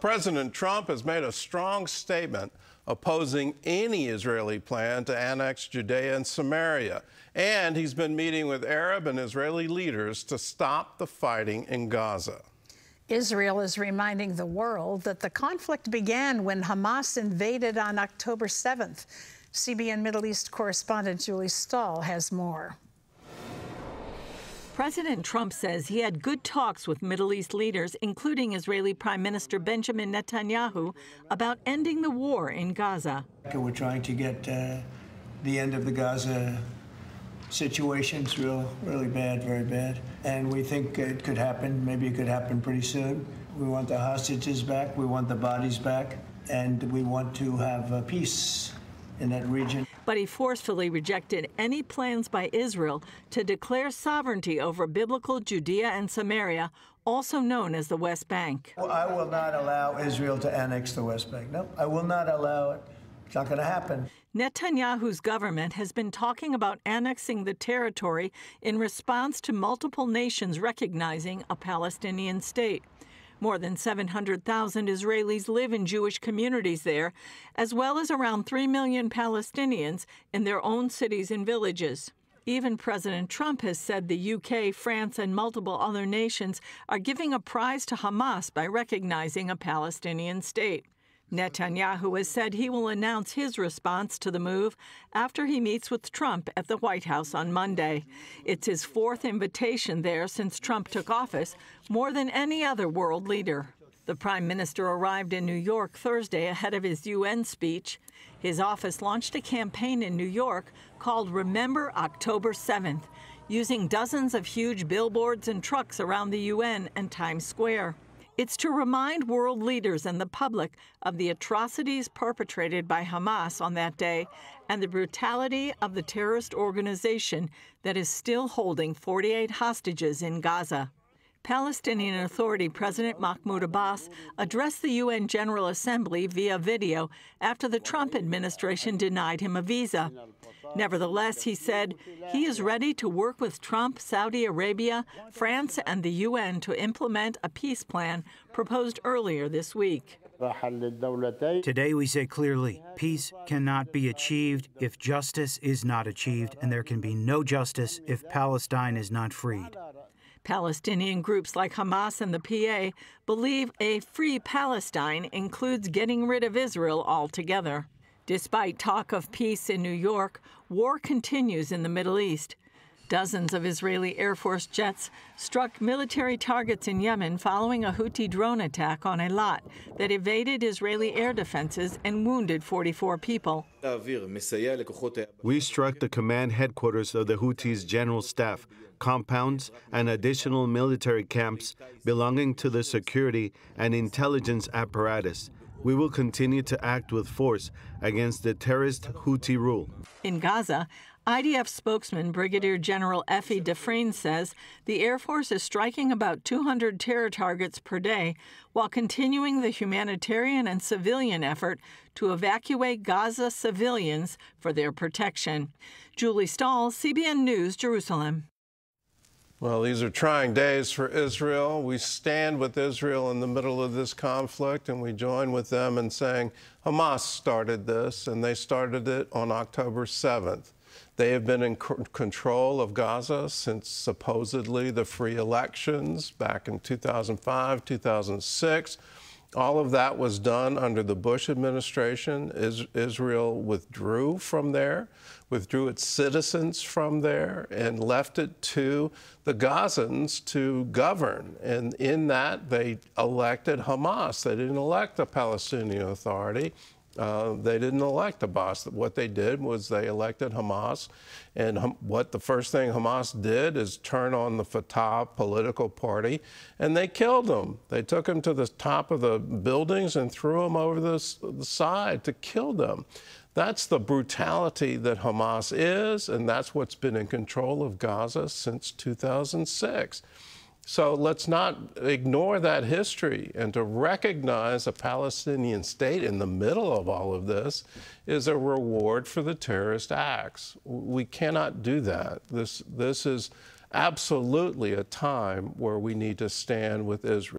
President Trump has made a strong statement opposing any Israeli plan to annex Judea and Samaria. And he's been meeting with Arab and Israeli leaders to stop the fighting in Gaza. Israel is reminding the world that the conflict began when Hamas invaded on October 7th. CBN Middle East correspondent Julie Stahl has more. President Trump says he had good talks with Middle East leaders, including Israeli Prime Minister Benjamin Netanyahu, about ending the war in Gaza. We're trying to get the end of the Gaza situation. It's really bad, very bad. And we think it could happen. Maybe it could happen pretty soon. We want the hostages back. We want the bodies back. And we want to have peace in that region. But he forcefully rejected any plans by Israel to declare sovereignty over biblical Judea and Samaria, also known as the West Bank. Well, I will not allow Israel to annex the West Bank. No, I will not allow it. It's not going to happen. Netanyahu's government has been talking about annexing the territory in response to multiple nations recognizing a Palestinian state. More than 700,000 Israelis live in Jewish communities there, as well as around 3 million Palestinians in their own cities and villages. Even President Trump has said the UK, France, and multiple other nations are giving a prize to Hamas by recognizing a Palestinian state. Netanyahu has said he will announce his response to the move after he meets with Trump at the White House on Monday. It's his fourth invitation there since Trump took office, more than any other world leader. The prime minister arrived in New York Thursday ahead of his UN speech. His office launched a campaign in New York called Remember October 7th, using dozens of huge billboards and trucks around the UN and Times Square. It's to remind world leaders and the public of the atrocities perpetrated by Hamas on that day and the brutality of the terrorist organization that is still holding 48 hostages in Gaza. Palestinian Authority President Mahmoud Abbas addressed the UN General Assembly via video after the Trump administration denied him a visa. Nevertheless, he said he is ready to work with Trump, Saudi Arabia, France, and the UN to implement a peace plan proposed earlier this week. Today we say clearly, peace cannot be achieved if justice is not achieved, and there can be no justice if Palestine is not freed. Palestinian groups like Hamas and the PA believe a free Palestine includes getting rid of Israel altogether. Despite talk of peace in New York, war continues in the Middle East. Dozens of Israeli Air Force jets struck military targets in Yemen following a Houthi drone attack on Eilat that evaded Israeli air defenses and wounded 44 people. We struck the command headquarters of the Houthis' general staff, compounds, and additional military camps belonging to the security and intelligence apparatus. We will continue to act with force against the terrorist Houthi rule. In Gaza, IDF spokesman Brigadier General Effie Dufresne says the Air Force is striking about 200 terror targets per day while continuing the humanitarian and civilian effort to evacuate Gaza civilians for their protection. Julie Stahl, CBN News, Jerusalem. Well, these are trying days for Israel. We stand with Israel in the middle of this conflict, and we join with them in saying Hamas started this, and they started it on October 7th. They have been in control of Gaza since supposedly the free elections back in 2005, 2006. All of that was done under the Bush administration. Israel withdrew from there, withdrew its citizens from there, and left it to the Gazans to govern. And in that, they elected Hamas. They didn't elect a Palestinian Authority. They didn't elect a boss. What they did was they elected Hamas, and what the first thing Hamas did is turn on the Fatah political party, and they killed them. They took them to the top of the buildings and threw them over the side to kill them. That's the brutality that Hamas is, and that's what's been in control of Gaza since 2006. So let's not ignore that history, and to recognize a Palestinian state in the middle of all of this is a reward for the terrorist acts. We cannot do that. This is absolutely a time where we need to stand with Israel.